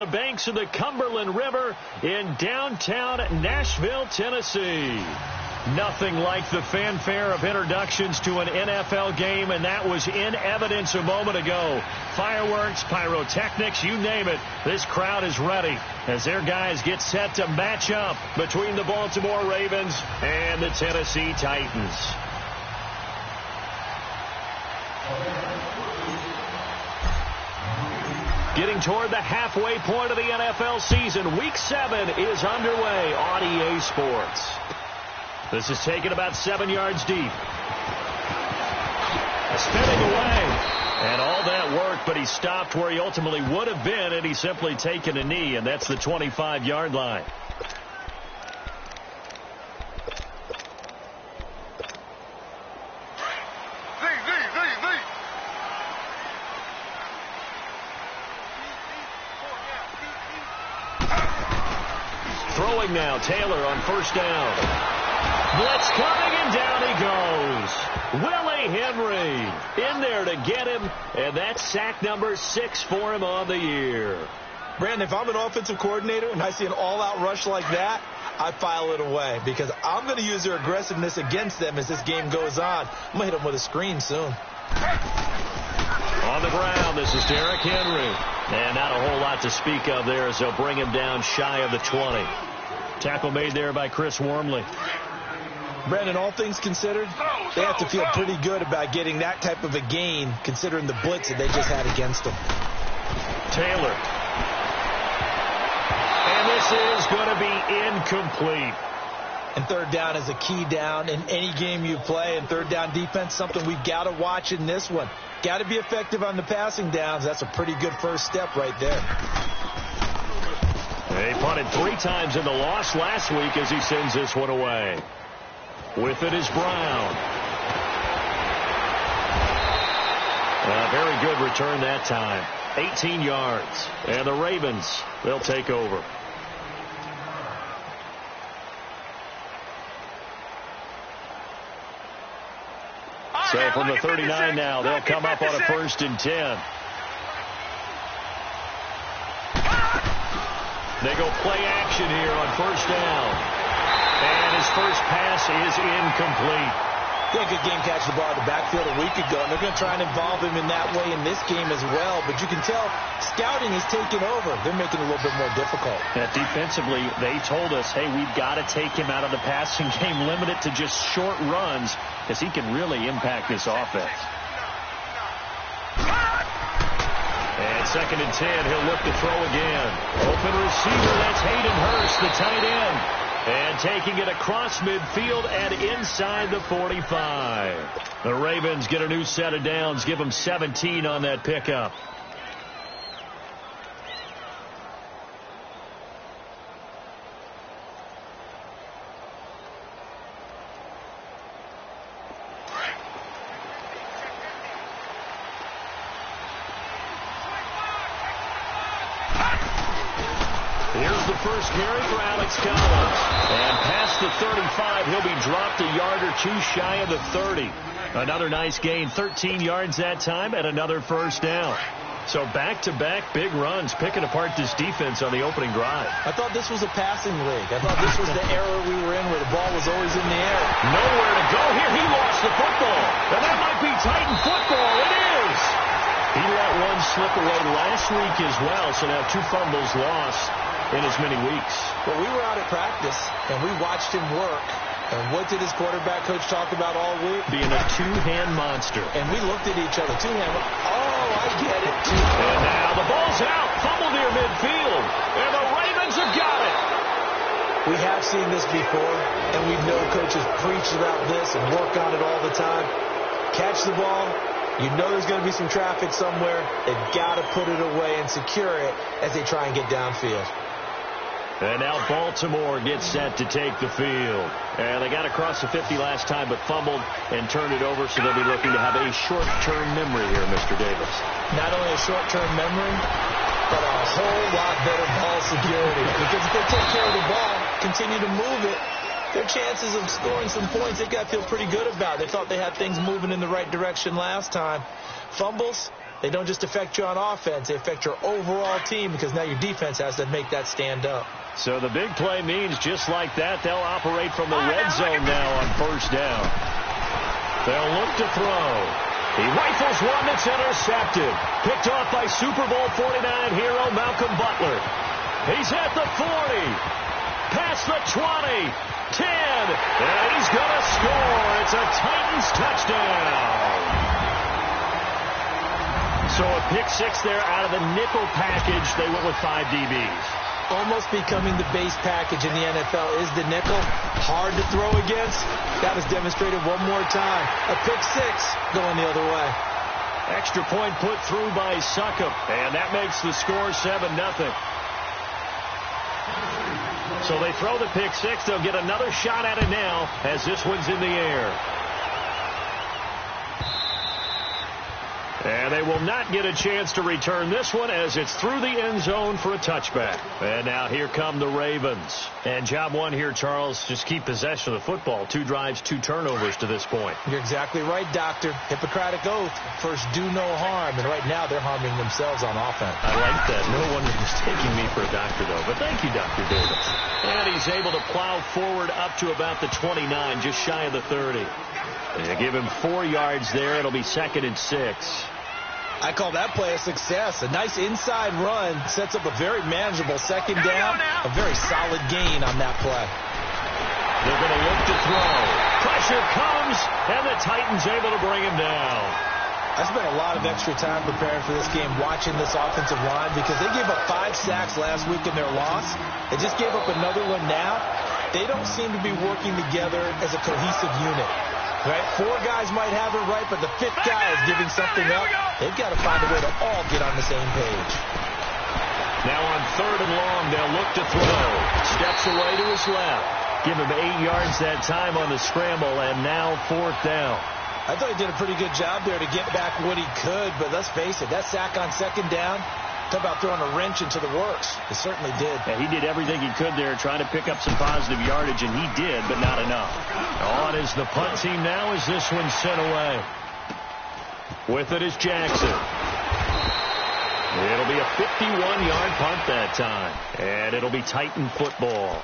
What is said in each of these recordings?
The banks of the Cumberland River in downtown Nashville, Tennessee. Nothing like the fanfare of introductions to an NFL game, and that was in evidence a moment ago. Fireworks, pyrotechnics, you name it. This crowd is ready as their guys get set to match up between the Baltimore Ravens and the Tennessee Titans. Getting toward the halfway point of the NFL season, Week 7 is underway on EA Sports. This is taken about 7 yards deep. Spinning away. And all that work, but he stopped where he ultimately would have been, and he's simply taken a knee, and that's the 25-yard line. Throwing now, Taylor on first down. Blitz coming, and down he goes. Willie Henry in there to get him, and that's sack number 6 for him on the year. Brandon, if I'm an offensive coordinator and I see an all-out rush like that, I file it away because I'm going to use their aggressiveness against them as this game goes on. I'm going to hit them with a screen soon. On the ground, this is Derrick Henry. And not a whole lot to speak of there as they'll bring him down shy of the 20. Tackle made there by Chris Wormley. Brandon, all things considered, they have to feel pretty good about getting that type of a gain considering the blitz that they just had against them. Taylor. And this is going to be incomplete. And third down is a key down in any game you play. And third down defense, something we've got to watch in this one. Got to be effective on the passing downs. That's a pretty good first step right there. They punted 3 times in the loss last week as he sends this one away. With it is Brown. A very good return that time. 18 yards. And the Ravens, they'll take over. So from the 39 now, they'll come up on a 1st and 10. They go play action here on first down. And his first pass is incomplete. He had a good game catching the ball in the backfield a week ago, and they're going to try and involve him in that way in this game as well. But you can tell scouting is taking over. They're making it a little bit more difficult. Defensively, they told us, hey, we've got to take him out of the passing game, limit it to just short runs, because he can really impact this offense. And 2nd and 10, he'll look to throw again. Open receiver, that's Hayden Hurst, the tight end. And taking it across midfield and inside the 45. The Ravens get a new set of downs, give them 17 on that pickup. Here's the first carry for Alex Collins. And past the 35, he'll be dropped a yard or 2 shy of the 30. Another nice gain, 13 yards that time, and another first down. So back-to-back big runs, picking apart this defense on the opening drive. I thought this was a passing league. I thought this was the era we were in where the ball was always in the air. Nowhere to go here. He lost the football. And that might be Titan football. It is. He let one slip away last week as well, so now 2 fumbles lost in as many weeks. Well, we were out at practice, and we watched him work. And what did his quarterback coach talk about all week? Being a 2-hand monster. And we looked at each other. 2-hand. Oh, I get it. And now the ball's out. Fumble near midfield. And the Ravens have got it. We have seen this before, and we know coaches preach about this and work on it all the time. Catch the ball. You know there's going to be some traffic somewhere. They've got to put it away and secure it as they try and get downfield. And now Baltimore gets set to take the field. And they got across the 50 last time, but fumbled and turned it over, so they'll be looking to have a short-term memory here, Mr. Davis. Not only a short-term memory, but a whole lot better ball security. Because if they take care of the ball, continue to move it, their chances of scoring some points, they've got to feel pretty good about. They thought they had things moving in the right direction last time. Fumbles, They don't just affect you on offense. They affect your overall team because now your defense has to make that stand up. So the big play means just like that, they'll operate from the red zone now on first down. They'll look to throw. He rifles one that's intercepted. Picked off by Super Bowl 49 hero Malcolm Butler. He's at the 40. Past the 20. 10. And he's going to score. It's a Titans touchdown. So a pick six there out of the nickel package. They went with 5 DBs. Almost becoming the base package in the NFL is the nickel. Hard to throw against. That was demonstrated one more time. A pick six going the other way. Extra point put through by Succop. And that makes the score 7-0. So they throw the pick six. They'll get another shot at it now as this one's in the air. And they will not get a chance to return this one as it's through the end zone for a touchback. And now here come the Ravens. And job one here, Charles, just keep possession of the football. 2 drives, 2 turnovers to this point. You're exactly right, Doctor. Hippocratic oath. First, do no harm. And right now, they're harming themselves on offense. I like that. No one was taking me for a doctor, though. But thank you, Dr. Davis. And he's able to plow forward up to about the 29, just shy of the 30. They give him 4 yards there. It'll be 2nd and 6. I call that play a success. A nice inside run sets up a very manageable second down. A very solid gain on that play. They're going to look to throw. Pressure comes, and the Titans able to bring him down. I spent a lot of extra time preparing for this game, watching this offensive line, because they gave up 5 sacks last week in their loss. They just gave up another one now. They don't seem to be working together as a cohesive unit. Right? 4 guys might have it right, but the 5th guy is giving something up. They've got to find a way to all get on the same page. Now on 3rd and long, they'll look to throw. Steps away to his left. Give him 8 yards that time on the scramble, and now 4th down. I thought he did a pretty good job there to get back what he could, but let's face it, that sack on 2nd down, talk about throwing a wrench into the works. It certainly did. Yeah, he did everything he could there, trying to pick up some positive yardage, and he did, but not enough. On is the punt team now as this one's sent away. With it is Jackson. It'll be a 51-yard punt that time, and it'll be Titan football.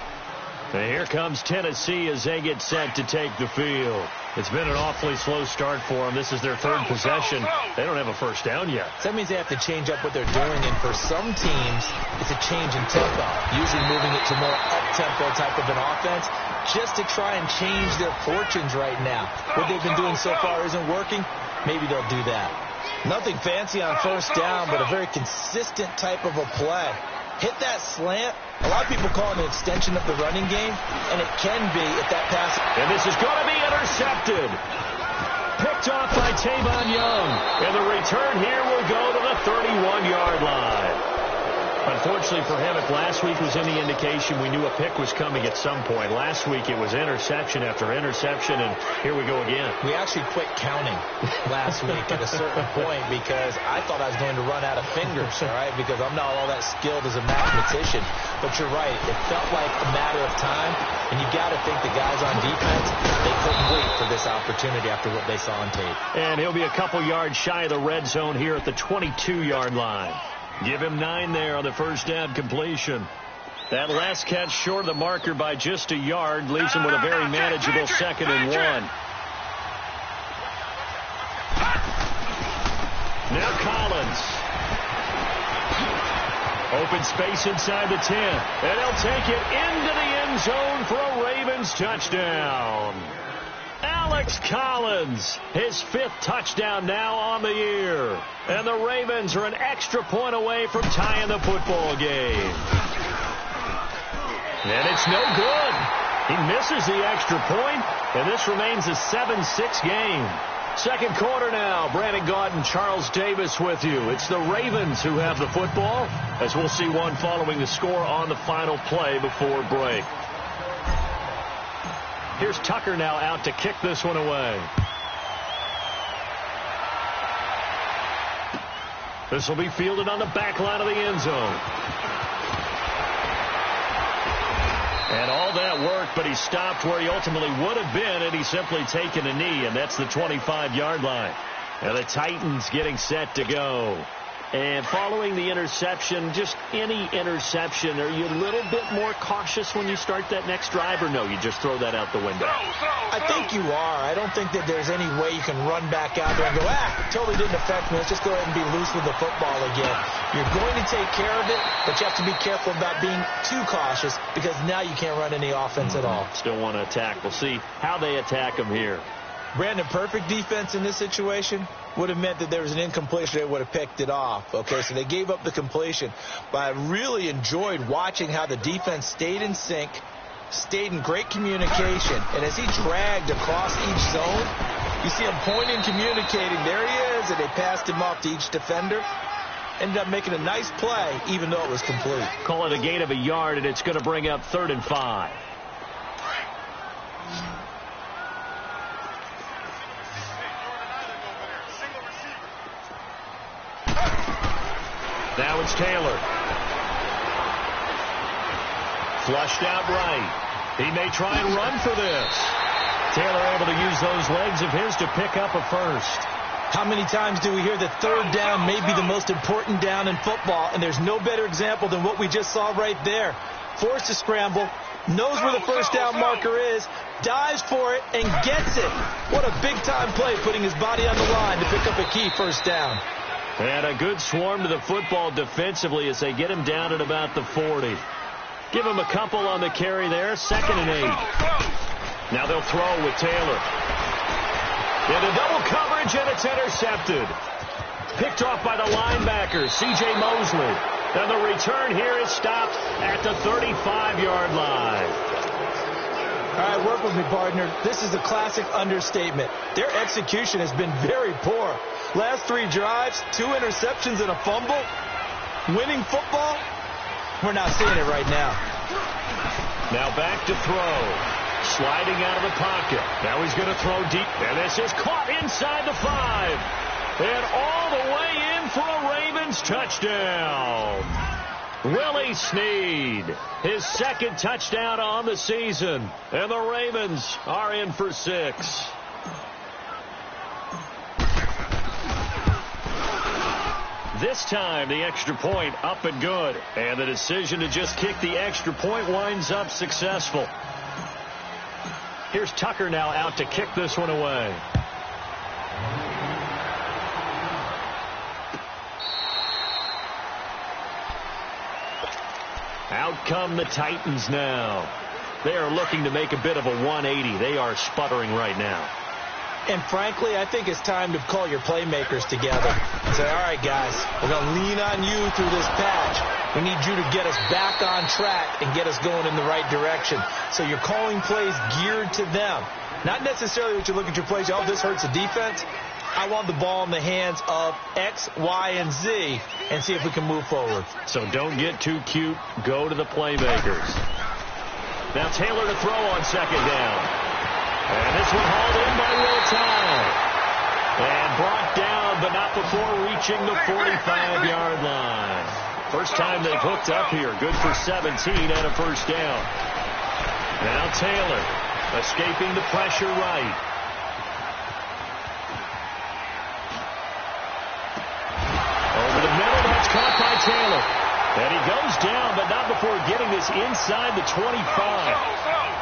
And here comes Tennessee as they get set to take the field. It's been an awfully slow start for them. This is their 3rd possession. They don't have a first down yet. So that means they have to change up what they're doing, and for some teams, it's a change in tempo, usually moving it to more up-tempo type of an offense, just to try and change their fortunes right now. What they've been doing so far isn't working. Maybe they'll do that. Nothing fancy on first down, but a very consistent type of a play. Hit that slant. A lot of people call it an extension of the running game, and it can be if that pass. And this is going to be intercepted. Picked off by Tavon Young. And the return here will go to the 31-yard line. Unfortunately for him, if last week was any indication, we knew a pick was coming at some point. Last week it was interception after interception, and here we go again. We actually quit counting last week at a certain point because I thought I was going to run out of fingers, all right, because I'm not all that skilled as a mathematician. But you're right. It felt like a matter of time, and you got to think the guys on defense, they couldn't wait for this opportunity after what they saw on tape. And he'll be a couple yards shy of the red zone here at the 22-yard line. Give him 9 there on the first down completion. That last catch short of the marker by just a yard leaves him with a very manageable 2nd and 1. Now Collins. Open space inside the 10. And he'll take it into the end zone for a Ravens touchdown. Alex Collins, his 5th touchdown now on the year. And the Ravens are an extra point away from tying the football game. And it's no good. He misses the extra point, and this remains a 7-6 game. 2nd quarter now. Brandon Gaudin, Charles Davis with you. It's the Ravens who have the football, as we'll see one following the score on the final play before break. Here's Tucker now out to kick this one away. This will be fielded on the back line of the end zone. And all that worked, but he stopped where he ultimately would have been, and he's simply taken a knee, and that's the 25-yard line. And the Titans getting set to go. And following the interception, just any interception, are you a little bit more cautious when you start that next drive, or no, you just throw that out the window? I think you are. I don't think that there's any way you can run back out there and go, totally didn't affect me. Let's just go ahead and be loose with the football again. You're going to take care of it, but you have to be careful about being too cautious because now you can't run any offense at all. Still want to attack. We'll see how they attack them here. Brandon, perfect defense in this situation would have meant that there was an incompletion. They would have picked it off. Okay, so they gave up the completion. But I really enjoyed watching how the defense stayed in sync, stayed in great communication. And as he dragged across each zone, you see him pointing, communicating. There he is, and they passed him off to each defender. Ended up making a nice play, even though it was complete. Call it a gain of a yard, and it's going to bring up 3rd and 5. Now it's Taylor. Flushed out right. He may try and run for this. Taylor able to use those legs of his to pick up a first. How many times do we hear that 3rd down may be the most important down in football, and there's no better example than what we just saw right there. Forced to scramble, knows where the 1st down marker is, dives for it, and gets it. What a big-time play, putting his body on the line to pick up a key 1st down. And a good swarm to the football defensively as they get him down at about the 40. Give him a couple on the carry there. 2nd and 8. Now they'll throw with Taylor. Into double coverage, and it's intercepted. Picked off by the linebacker, C.J. Mosley. And the return here is stopped at the 35-yard line. All right, work with me, partner. This is a classic understatement. Their execution has been very poor. Last 3 drives, 2 interceptions and a fumble. Winning football? We're not seeing it right now. Now back to throw. Sliding out of the pocket. Now he's going to throw deep. And this is caught inside the 5. And all the way in for a Ravens touchdown. Willie Snead, his 2nd touchdown on the season. And the Ravens are in for 6. This time, the extra point up and good. And the decision to just kick the extra point winds up successful. Here's Tucker now out to kick this one away. Out come the Titans now. They are looking to make a bit of a 180. They are sputtering right now. And frankly, I think it's time to call your playmakers together and say, all right, guys, we're going to lean on you through this patch. We need you to get us back on track and get us going in the right direction. So you're calling plays geared to them. Not necessarily that you look at your plays, oh, this hurts the defense. I want the ball in the hands of X, Y, and Z and see if we can move forward. So don't get too cute. Go to the playmakers. Now Taylor to throw on 2nd down. And this one hauled in by Will Tye. And brought down, but not before reaching the 45-yard line. First time they've hooked up here. Good for 17 and a 1st down. Now Taylor escaping the pressure right. Over the middle, that's caught by Taylor. And he goes down, but not before getting this inside the 25.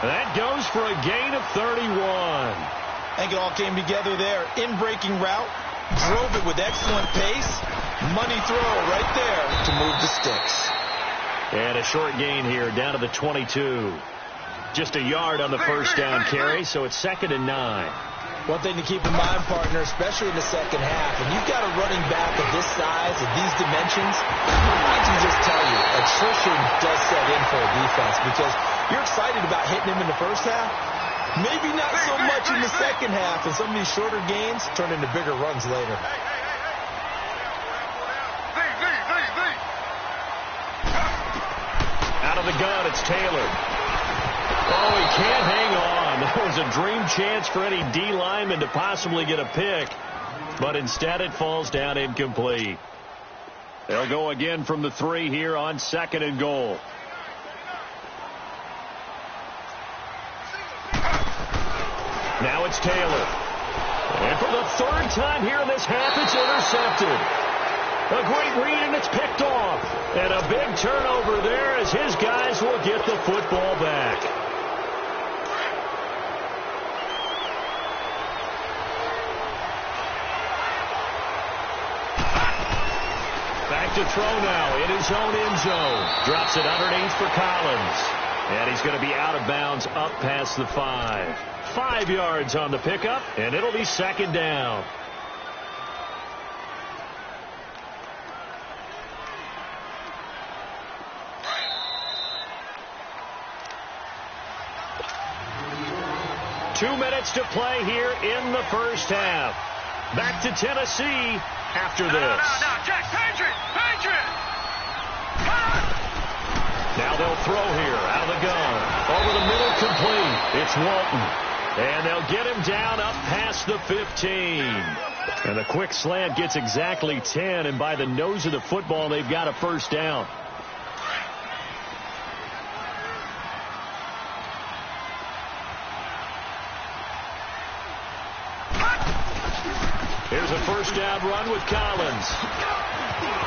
That goes for a gain of 31. I think it all came together there. In-breaking route, drove it with excellent pace. Money throw right there to move the sticks. And a short gain here down to the 22. Just a yard on the 1st down carry, so it's 2nd and 9. One thing to keep in mind, partner, especially in the 2nd half, when you've got a running back of this size, of these dimensions, I can just tell you, attrition does set in for a defense because you're excited about hitting him in the 1st half. Maybe not so much in the 2nd half, and some of these shorter gains turn into bigger runs later. Out of the gun, it's Taylor. Oh, he can't hang on. That was a dream chance for any D lineman to possibly get a pick, but instead it falls down incomplete. They'll go again from the 3 here on 2nd and goal. Now it's Taylor. And for the third time here in this half, it's intercepted. A great read, and it's picked off. And a big turnover there as his guys will get the football back. Back to throw now in his own end zone. Drops it underneath for Collins. And he's going to be out of bounds up past the 5. 5 yards on the pickup, and it'll be second down. Two minutes to play here in the first half. Back to Tennessee after this. No, Jack, Patriot! Now they'll throw here out of the gun. Over the middle, complete. It's Walton. And they'll get him down up past the 15. And the quick slant gets exactly 10. And by the nose of the football, they've got a first down. Here's a first down run with Collins.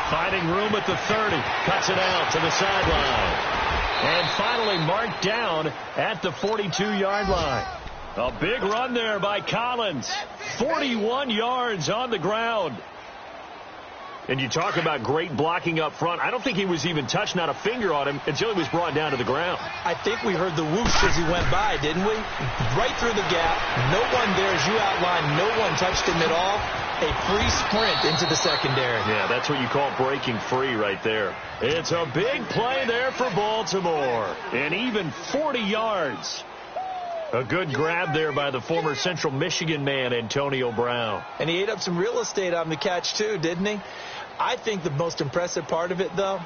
Finding room at the 30. Cuts it out to the sideline. And finally marked down at the 42-yard line. A big run there by Collins. 41 yards on the ground. And you talk about great blocking up front. I don't think he was even touched, not a finger on him, until he was brought down to the ground. I think we heard the whoosh as he went by, didn't we? Right through the gap. No one there, as you outlined. No one touched him at all. A free sprint into the secondary. Yeah, that's what you call breaking free right there. It's a big play there for Baltimore. And even 40 yards. A good grab there by the former Central Michigan man, Antonio Brown. And he ate up some real estate on the catch, too, didn't he? I think the most impressive part of it, though,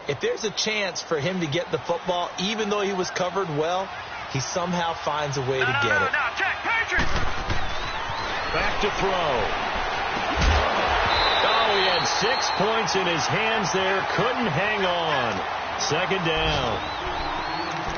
if there's a chance for him to get the football, even though he was covered well, he somehow finds a way to get it. Back to throw. Oh, he had 6 points in his hands there. Couldn't hang on. Second down.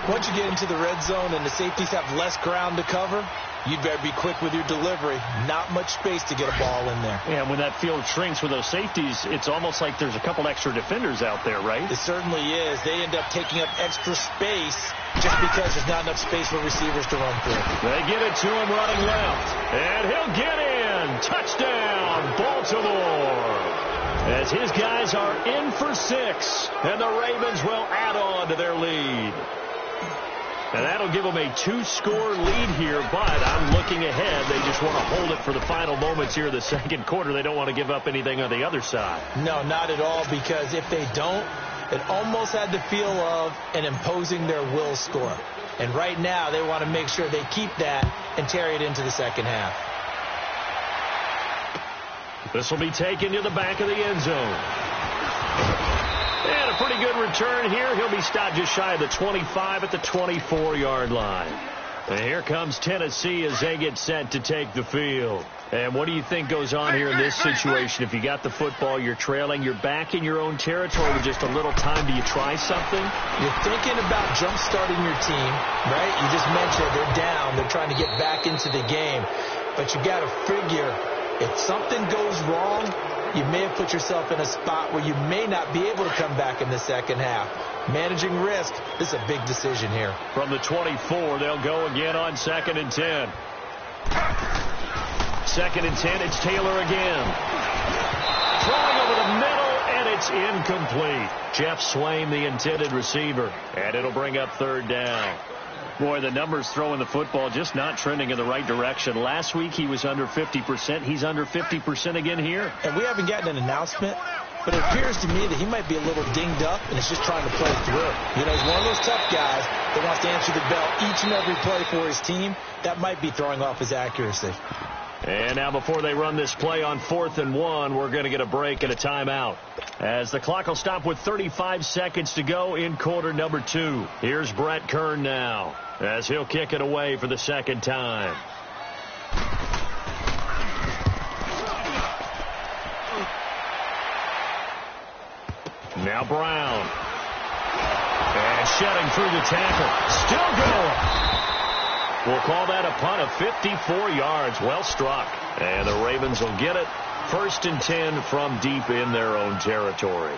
Once you get into the red zone and the safeties have less ground to cover, you'd better be quick with your delivery. Not much space to get a ball in there. Yeah, when that field shrinks with those safeties, it's almost like there's a couple extra defenders out there, right? It certainly is. They end up taking up extra space just because there's not enough space for receivers to run through. They get it to him running left. And he'll get in. Touchdown, Baltimore. As his guys are in for 6. And the Ravens will add on to their lead. And that'll give them a 2-score lead here, but I'm looking ahead. They just want to hold it for the final moments here in the second quarter. They don't want to give up anything on the other side. No, not at all, because if they don't, it almost had the feel of an imposing their will score. And right now, they want to make sure they keep that and carry it into the second half. This will be taken to the back of the end zone. And a pretty good return here. He'll be stopped just shy of the 25 at the 24-yard line. And here comes Tennessee as they get set to take the field. And what do you think goes on here in this situation? If you got the football, you're trailing, you're back in your own territory with just a little time. Do you try something? You're thinking about jump-starting your team, right? You just mentioned they're down. They're trying to get back into the game. But you got to figure if something goes wrong, you may have put yourself in a spot where you may not be able to come back in the second half. Managing risk, this is a big decision here. From the 24, they'll go again on 2nd and 10. 2nd and 10, it's Taylor again. Throwing over the middle, and it's incomplete. Jeff Swain, the intended receiver. And it'll bring up 3rd down. Boy, the numbers throwing the football just not trending in the right direction. Last week he was under 50%. He's under 50% again here. And we haven't gotten an announcement, but it appears to me that he might be a little dinged up and is just trying to play through. You know, he's one of those tough guys that wants to answer the bell each and every play for his team. That might be throwing off his accuracy. And now before they run this play on 4th and 1, we're going to get a break and a timeout. As the clock will stop with 35 seconds to go in quarter number 2. Here's Brett Kern now as he'll kick it away for the second time. Now Brown. And shedding through the tackle. Still going. We'll call that a punt of 54 yards. Well struck. And the Ravens will get it. 1st and 10 from deep in their own territory.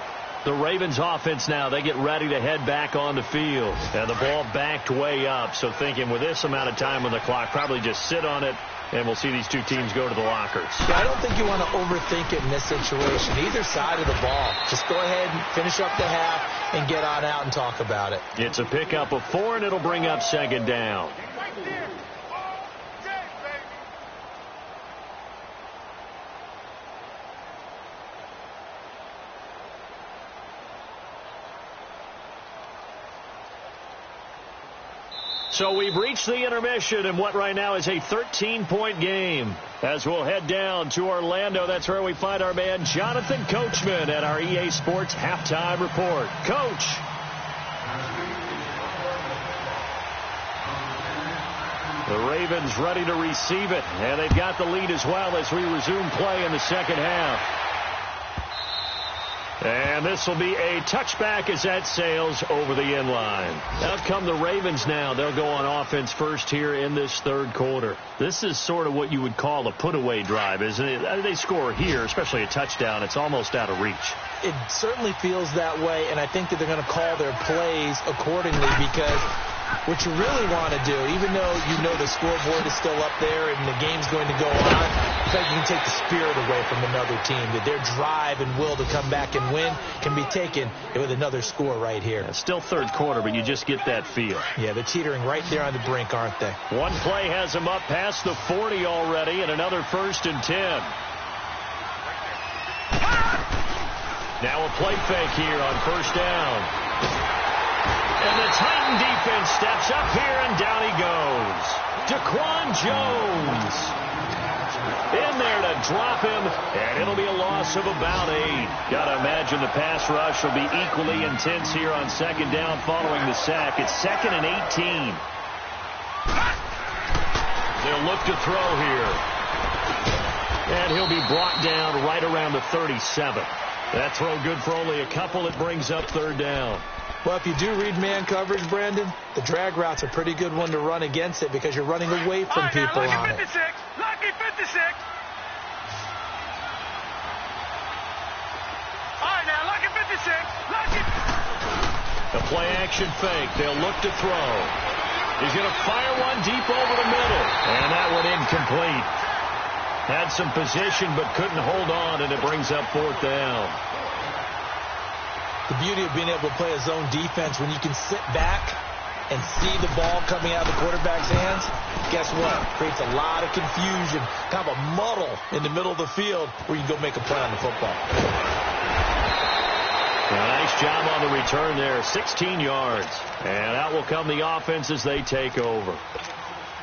The Ravens offense now, they get ready to head back on the field. And the ball backed way up. So thinking with this amount of time on the clock, probably just sit on it, and we'll see these two teams go to the lockers. Yeah, I don't think you want to overthink it in this situation. Either side of the ball. Just go ahead and finish up the half and get on out and talk about it. It's a pickup of 4, and it'll bring up 2nd down. So we've reached the intermission in what right now is a 13-point game. As we'll head down to Orlando, that's where we find our man Jonathan Coachman at our EA Sports Halftime Report. Coach. The Ravens ready to receive it, and they've got the lead as well as we resume play in the second half. And this will be a touchback as that sails over the end line. Out come the Ravens now. They'll go on offense first here in this 3rd quarter. This is sort of what you would call a put-away drive, isn't it? They score here, especially a touchdown. It's almost out of reach. It certainly feels that way, and I think that they're going to call their plays accordingly because what you really want to do, even though you know the scoreboard is still up there and the game's going to go on, I think you can take the spirit away from another team, that their drive and will to come back and win can be taken with another score right here. It's still 3rd quarter, but you just get that feel. Yeah, they're teetering right there on the brink, aren't they? One play has them up past the 40 already, and another 1st and 10. Now a play fake here on 1st down. And the Titan defense steps up here, and down he goes. Daquan Jones in there to drop him, and it'll be a loss of about 8. Got to imagine the pass rush will be equally intense here on 2nd down following the sack. It's 2nd and 18. They'll look to throw here. And he'll be brought down right around the 37. That throw good for only a couple. It brings up 3rd down. Well, if you do read man coverage, Brandon, the drag route's a pretty good one to run against it because you're running away from people on it. Lucky 56. All right, now, lucky 56. Lucky. The play action fake. They'll look to throw. He's going to fire one deep over the middle. And that one incomplete. Had some position but couldn't hold on, and it brings up 4th down. The beauty of being able to play a zone defense when you can sit back and see the ball coming out of the quarterback's hands, guess what? Creates a lot of confusion, kind of a muddle in the middle of the field where you can go make a play on the football. Nice job on the return there, 16 yards. And out will come the offense as they take over.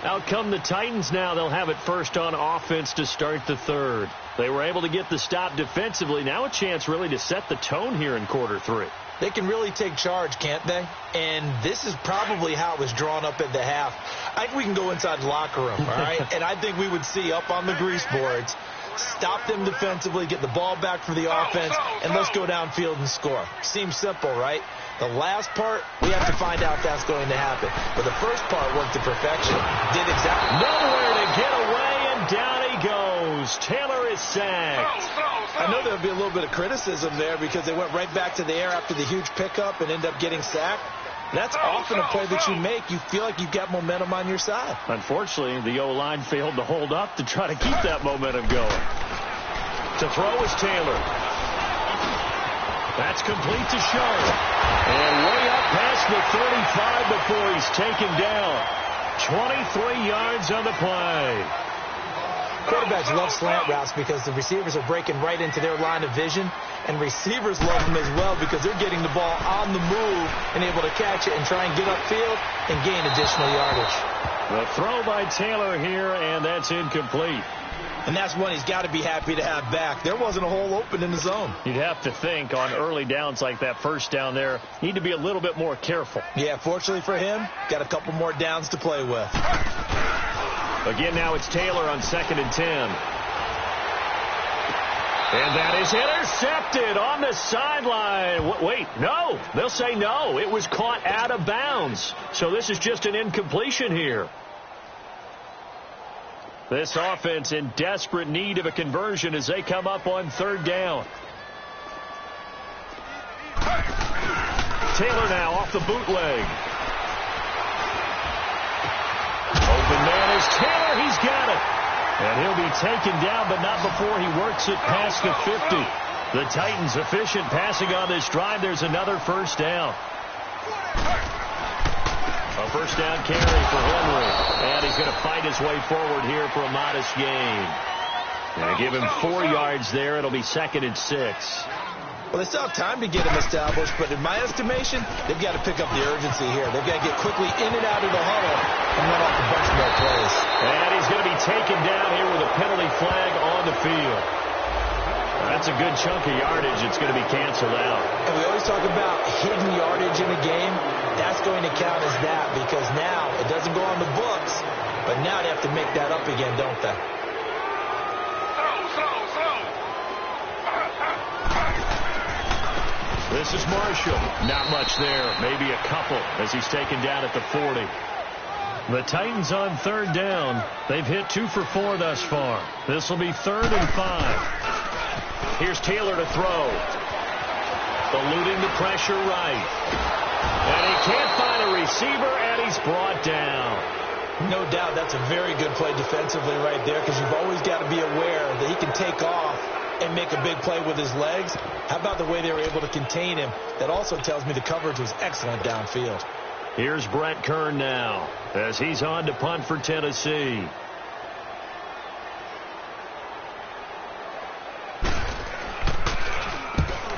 Out come the Titans now. They'll have it first on offense to start the 3rd. They were able to get the stop defensively. Now a chance really to set the tone here in quarter 3. They can really take charge, can't they? And this is probably how it was drawn up at the half. I think we can go inside the locker room, all right? And I think we would see up on the grease boards, stop them defensively, get the ball back for the offense, and let's go downfield and score. Seems simple, right? The last part, we have to find out if that's going to happen. But the first part worked to perfection. Did exactly. Nowhere to get away, and down he goes. Taylor is sacked. I know there'll be a little bit of criticism there because they went right back to the air after the huge pickup and end up getting sacked. That's often a play that you make. You feel like you've got momentum on your side. Unfortunately, the O-line failed to hold up to try to keep that momentum going. To throw is Taylor. That's complete to Sharp. And way up past the 35 before he's taken down. 23 yards on the play. Quarterbacks love slant routes because the receivers are breaking right into their line of vision, and receivers love them as well because they're getting the ball on the move and able to catch it and try and get upfield and gain additional yardage. The throw by Taylor here, and that's incomplete. And that's one he's got to be happy to have back. There wasn't a hole open in the zone. You'd have to think on early downs like that first down there, need to be a little bit more careful. Yeah, fortunately for him, got a couple more downs to play with. Again, now it's Taylor on 2nd and 10. And that is intercepted on the sideline. Wait, no. They'll say no. It was caught out of bounds. So this is just an incompletion here. This offense in desperate need of a conversion as they come up on third down. Taylor now off the bootleg. Open man is Taylor. He's got it. And he'll be taken down, but not before he works it past the 50. The Titans efficient passing on this drive. There's another first down. A first down carry for Henry. And he's going to fight his way forward here for a modest gain. And give him 4 yards there. It'll be 2nd and 6. Well, they still have time to get him established, but in my estimation, they've got to pick up the urgency here. They've got to get quickly in and out of the huddle and run off a bunch more plays. And he's going to be taken down here with a penalty flag on the field. That's a good chunk of yardage. It's going to be canceled out. And we always talk about hidden yardage in a game. That's going to count as that because now it doesn't go on the books, but now they have to make that up again, don't they? This is Marshall. Not much there. Maybe a couple as he's taken down at the 40. The Titans on third down. They've hit 2 for 4 thus far. This will be 3rd and 5. Here's Taylor to throw. Eluding the pressure right. And he can't find a receiver, and he's brought down. No doubt that's a very good play defensively right there because you've always got to be aware that he can take off and make a big play with his legs. How about the way they were able to contain him? That also tells me the coverage was excellent downfield. Here's Brett Kern now as he's on to punt for Tennessee.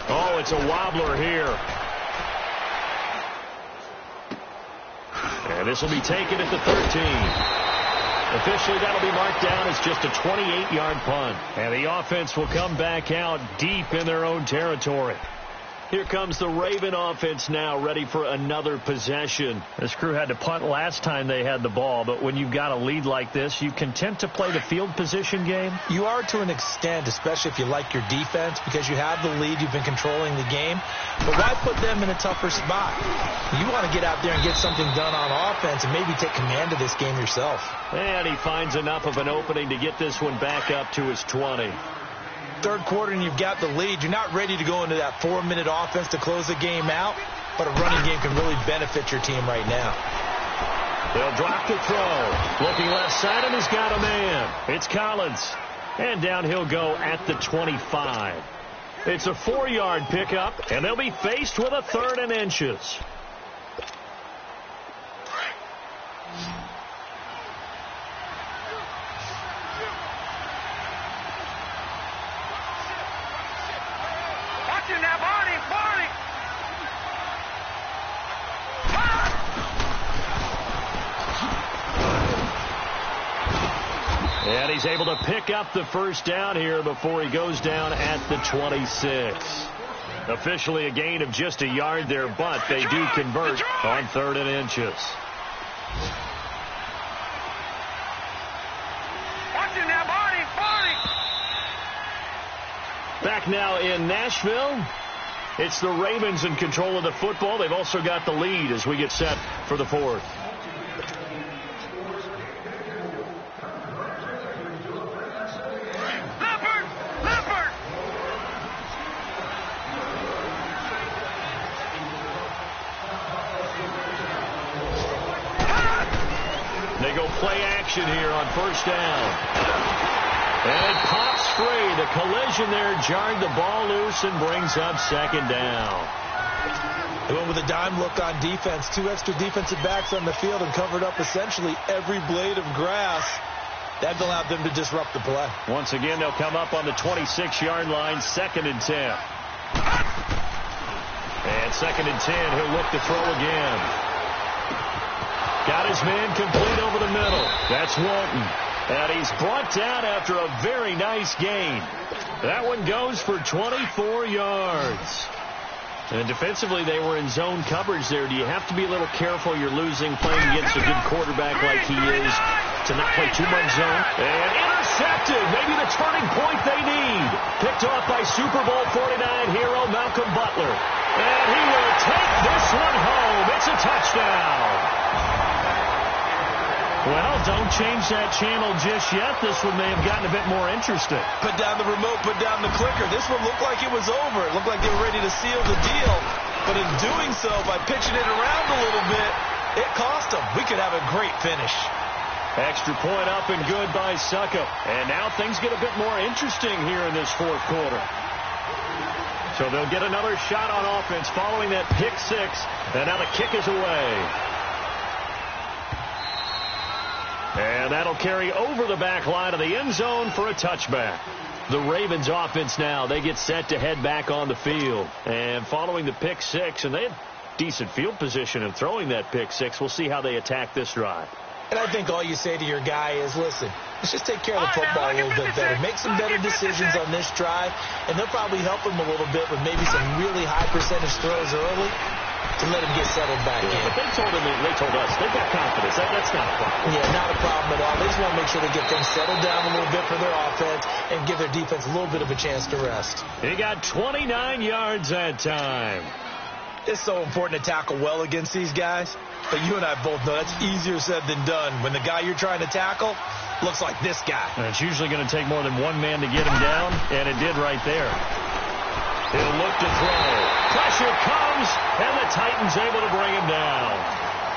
Oh, it's a wobbler here. And this will be taken at the 13. Officially, that'll be marked down as just a 28-yard punt. And the offense will come back out deep in their own territory. Here comes the Raven offense now, ready for another possession. This crew had to punt last time they had the ball, but when you've got a lead like this, you content to play the field position game? You are to an extent, especially if you like your defense, because you have the lead, you've been controlling the game. But why put them in a tougher spot? You want to get out there and get something done on offense and maybe take command of this game yourself. And he finds enough of an opening to get this one back up to his 20. Third quarter and you've got the lead. You're not ready to go into that 4-minute offense to close the game out, but a running game can really benefit your team right now. They'll drop the throw. Looking left side, and he's got a man. It's Collins. And down he'll go at the 25. It's a 4-yard pickup, and they'll be faced with a 3rd and inches. And he's able to pick up the first down here before he goes down at the 26. Officially a gain of just a yard there, but they do convert on 3rd and inches. Back now in Nashville. It's the Ravens in control of the football. They've also got the lead as we get set for the 4th. They go play action here on first down. And it pops free. The collision there jarred the ball loose and brings up 2nd down. They went with a dime look on defense. 2 extra defensive backs on the field and covered up essentially every blade of grass. That allowed them to disrupt the play. Once again, they'll come up on the 26-yard line, 2nd and 10. And 2nd and 10, he'll look to throw again. Got his man complete over the middle. That's Walton. And he's brought down after a very nice gain. That one goes for 24 yards. And defensively, they were in zone coverage there. Do you have to be a little careful? You're losing playing against a good quarterback like he is to not play too much zone. And intercepted. Maybe the turning point they need. Picked off by Super Bowl 49 hero Malcolm Butler. And he will take this one home. It's a touchdown. Well, don't change that channel just yet. This one may have gotten a bit more interesting. Put down the remote, put down the clicker. This one looked like it was over. It looked like they were ready to seal the deal. But in doing so, by pitching it around a little bit, it cost them. We could have a great finish. Extra point up and good by Suckup. And now things get a bit more interesting here in this fourth quarter. So they'll get another shot on offense following that pick six. And now the kick is away. And that'll carry over the back line of the end zone for a touchback. The Ravens offense now, they get set to head back on the field. And following the pick six, and they had decent field position in throwing that pick six. We'll see how they attack this drive. And I think all you say to your guy is, listen, let's just take care of the football a little bit better. Make some better decisions on this drive, and they'll probably help him a little bit with maybe some really high percentage throws early to let him get settled back in. But they told us, they've got confidence. That's not a problem. Yeah, not a problem at all. They just want to make sure they get things settled down a little bit for their offense and give their defense a little bit of a chance to rest. He got 29 yards that time. It's so important to tackle well against these guys, but you and I both know that's easier said than done when the guy you're trying to tackle looks like this guy. And it's usually going to take more than one man to get him down, and it did right there. He'll look to throw. Pressure comes, and the Titans able to bring him down.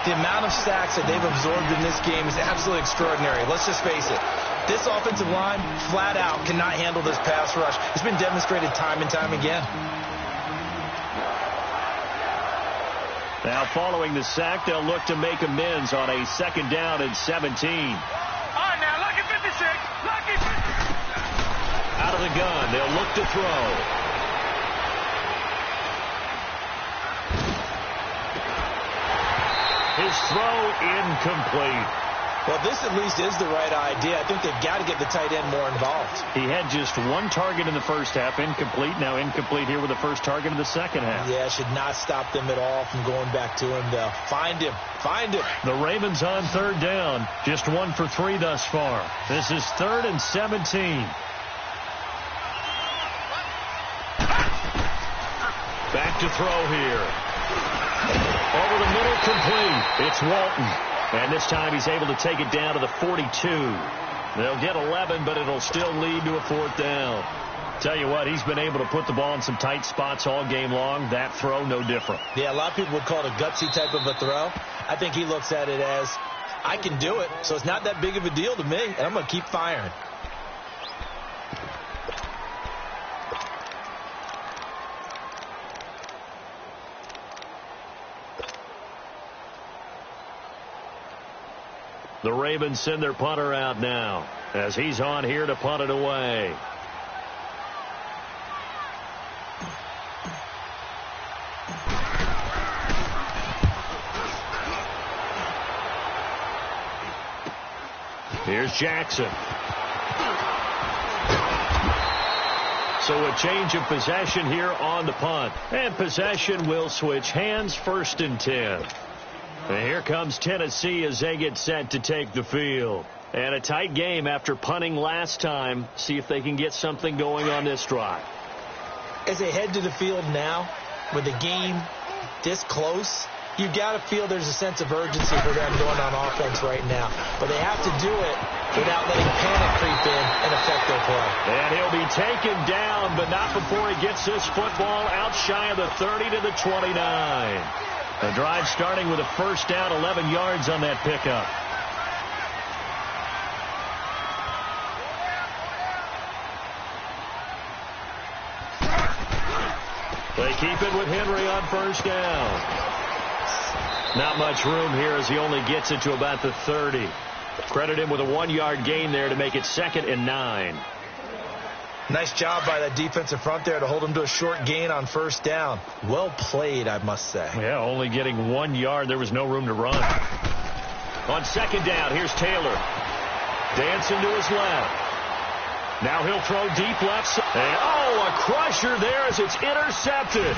The amount of sacks that they've absorbed in this game is absolutely extraordinary. Let's just face it. This offensive line, flat out, cannot handle this pass rush. It's been demonstrated time and time again. Now, following the sack, they'll look to make amends on a second down and 17. All right, now, lucky 56. Lucky 56. Out of the gun, they'll look to throw. His throw incomplete. Well, this at least is the right idea. I think they've got to get the tight end more involved. He had just one target in the first half, incomplete. Now incomplete here with the first target in the second half. Yeah, should not stop them at all from going back to him, though. Find him. Find him. The Ravens on third down. Just 1 for 3 thus far. This is 3rd and 17. Back to throw here. Over the middle, complete. It's Walton. And this time he's able to take it down to the 42. They'll get 11, but it'll still lead to a 4th down. Tell you what, he's been able to put the ball in some tight spots all game long. That throw, no different. Yeah, a lot of people would call it a gutsy type of a throw. I think he looks at it as, I can do it, so it's not that big of a deal to me, and I'm going to keep firing. The Ravens send their punter out now as he's on here to punt it away. Here's Jackson. So a change of possession here on the punt. And possession will switch hands, 1st and 10. And here comes Tennessee as they get set to take the field. And a tight game after punting last time. See if they can get something going on this drive. As they head to the field now, with the game this close, you've got to feel there's a sense of urgency for them going on offense right now. But they have to do it without letting panic creep in and affect their play. And he'll be taken down, but not before he gets this football out shy of the 30 to the 29. The drive starting with a 1st down, 11 yards on that pickup. They keep it with Henry on 1st down. Not much room here as he only gets it to about the 30. Credit him with a 1-yard gain there to make it 2nd and 9. Nice job by that defensive front there to hold him to a short gain on 1st down. Well played, I must say. Yeah, only getting 1 yard. There was no room to run. On 2nd down, here's Taylor. Dancing to his left. Now he'll throw deep left side. And, a crusher there as it's intercepted.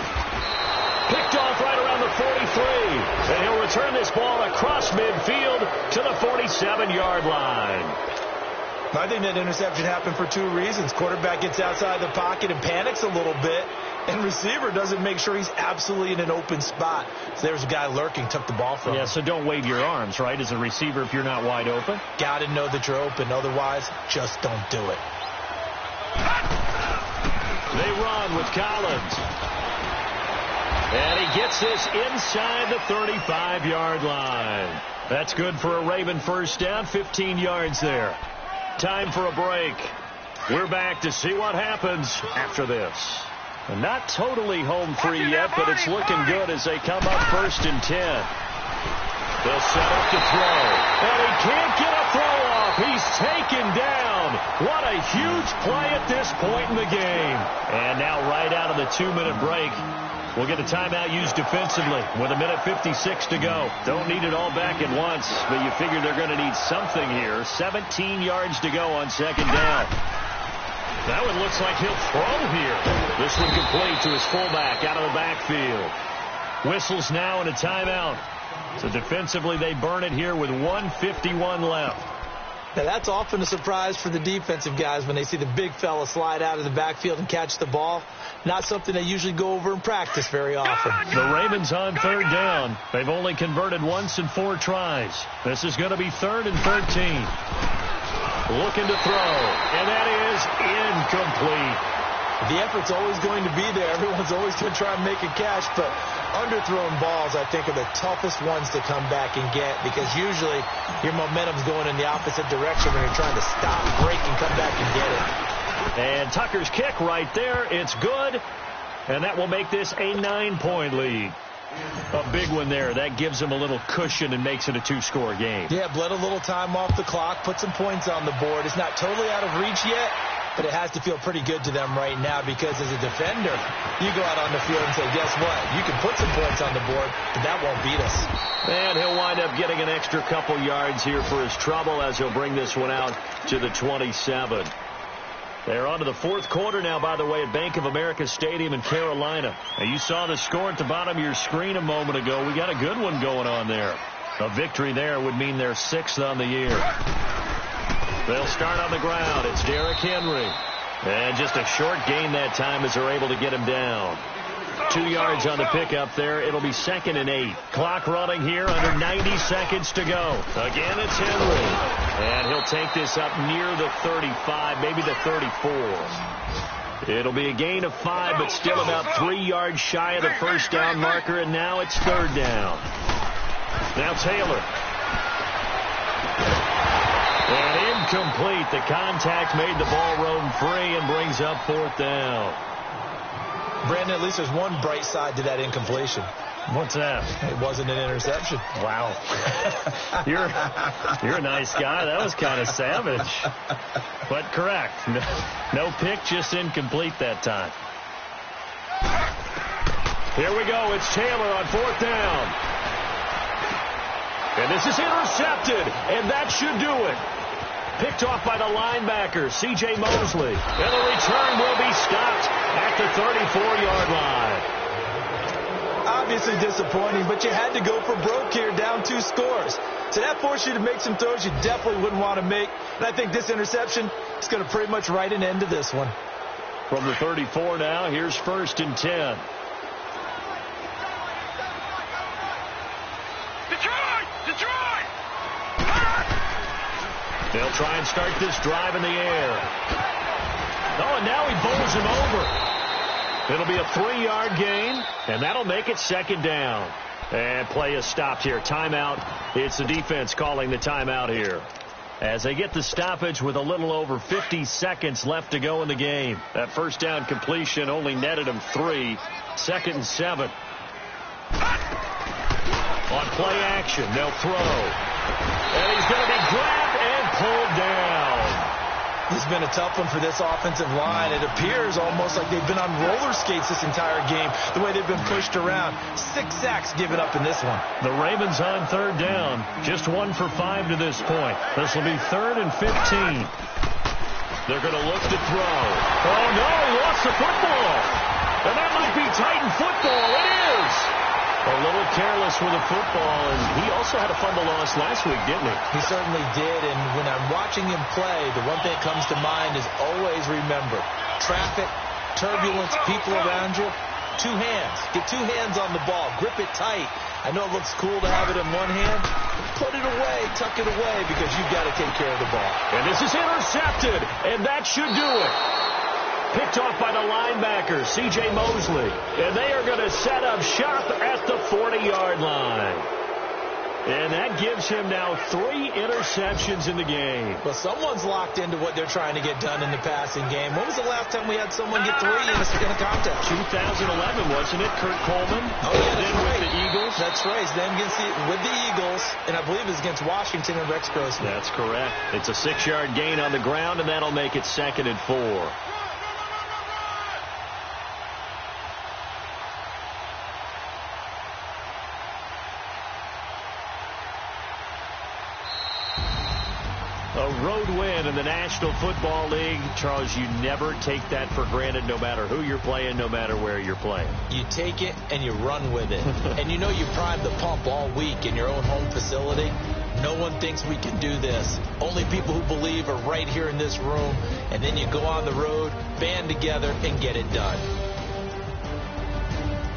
Picked off right around the 43. And he'll return this ball across midfield to the 47-yard line. I think that interception happened for 2 reasons. Quarterback gets outside the pocket and panics a little bit, And receiver doesn't make sure he's absolutely in an open spot. So there's a guy lurking, took the ball from him. Yeah, so don't wave your arms, right, as a receiver if you're not wide open. Got to know that you're open. Otherwise, just don't do it. They run with Collins. And he gets this inside the 35-yard line. That's good for a Raven first down, 15 yards there. Time for a break. We're back to see what happens after this. And not totally home free yet, but it's looking good as they come up 1st and 10. They'll set up to throw. And he can't get a throw off. He's taken down. What a huge play at this point in the game. And now right out of the 2-minute break, we'll get a timeout used defensively with 1:56 to go. Don't need it all back at once, but you figure they're going to need something here. 17 yards to go on 2nd down. That one looks like he'll throw here. This one complete to his fullback out of the backfield. Whistles now and a timeout. So defensively they burn it here with 1:51 left. Now that's often a surprise for the defensive guys when they see the big fella slide out of the backfield and catch the ball. Not something they usually go over in practice very often. The Ravens on 3rd down. They've only converted once in 4 tries. This is going to be 3rd and 13. Looking to throw, and that is incomplete. The effort's always going to be there. Everyone's always going to try and make a catch, but underthrown balls, I think, are the toughest ones to come back and get because usually your momentum's going in the opposite direction when you're trying to stop, break, and come back and get it. And Tucker's kick right there. It's good, and that will make this a 9-point lead. A big one there. That gives them a little cushion and makes it a 2-score game. Yeah, bled a little time off the clock, put some points on the board. It's not totally out of reach yet, but it has to feel pretty good to them right now because as a defender, you go out on the field and say, guess what? You can put some points on the board, but that won't beat us. And he'll wind up getting an extra couple yards here for his trouble as he'll bring this one out to the 27. They're on to the 4th quarter now, by the way, at Bank of America Stadium in Carolina. Now, you saw the score at the bottom of your screen a moment ago. We got a good one going on there. A victory there would mean they're 6th on the year. They'll start on the ground. It's Derrick Henry. And just a short gain that time as they're able to get him down. 2 yards on the pickup there. It'll be 2nd and 8. Clock running here under 90 seconds to go. Again, it's Henry. And he'll take this up near the 35, maybe the 34. It'll be a gain of 5, but still about 3 yards shy of the first down marker, and now it's 3rd down. Now Taylor. And incomplete. The contact made the ball roam free and brings up 4th down. Brandon, at least there's one bright side to that incompletion. What's that? It wasn't an interception. Wow. You're a nice guy. That was kind of savage. But correct. No pick, just incomplete that time. Here we go. It's Taylor on 4th down. And this is intercepted. And that should do it. Picked off by the linebacker, C.J. Mosley. And the return will be stopped at the 34-yard line. Obviously disappointing, but you had to go for broke here, down 2 scores. So that forced you to make some throws you definitely wouldn't want to make. And I think this interception is going to pretty much write an end to this one. From the 34 now, here's 1st and 10. Detroit! They'll try and start this drive in the air. Oh, and now he bowls him over. It'll be a 3-yard gain, and that'll make it 2nd down. And play is stopped here. Timeout. It's the defense calling the timeout here. As they get the stoppage with a little over 50 seconds left to go in the game. That first down completion only netted him 3. 2nd and 7. On play action, they'll throw. And he's going to be grabbed and pulled down. This has been a tough one for this offensive line. It appears almost like they've been on roller skates this entire game, the way they've been pushed around. 6 sacks given up in this one. The Ravens on 3rd down. Just 1 for 5 to this point. This will be 3rd and 15. They're going to look to throw. Oh, no, he lost the football. And that might be Titan football. It is. A little careless with the football, and he also had a fumble loss last week, didn't he? He certainly did, and when I'm watching him play, the one thing that comes to mind is always remember, traffic turbulence, people around you, two hands. Get two hands on the ball. Grip it tight. I know it looks cool to have it in one hand. Put it away, tuck it away, because you've got to take care of the ball. And this is intercepted, and that should do it. Picked off by the linebacker, C.J. Mosley. And they are going to set up shop at the 40-yard line. And that gives him now 3 interceptions in the game. Well, someone's locked into what they're trying to get done in the passing game. When was the last time we had someone get 3 in a contest? 2011, wasn't it? Kurt Coleman. Oh, yeah, then right. with the Eagles. That's right. Then with the Eagles, and I believe it was against Washington and Rex Grossman. That's correct. It's a 6-yard gain on the ground, and that'll make it 2nd and 4. A road win in the National Football League. Charles, you never take that for granted, no matter who you're playing, no matter where you're playing. You take it and you run with it. And you know you primed the pump all week in your own home facility. No one thinks we can do this. Only people who believe are right here in this room. And then you go on the road, band together, and get it done.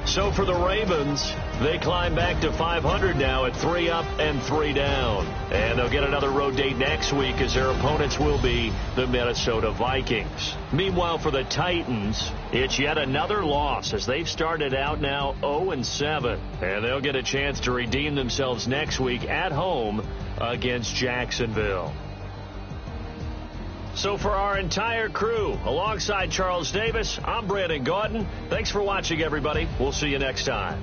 So for the Ravens, they climb back to 500 now at 3 up and 3 down. And they'll get another road date next week as their opponents will be the Minnesota Vikings. Meanwhile, for the Titans, it's yet another loss as they've started out now 0-7. And they'll get a chance to redeem themselves next week at home against Jacksonville. So for our entire crew, alongside Charles Davis, I'm Brandon Gaudin. Thanks for watching, everybody. We'll see you next time.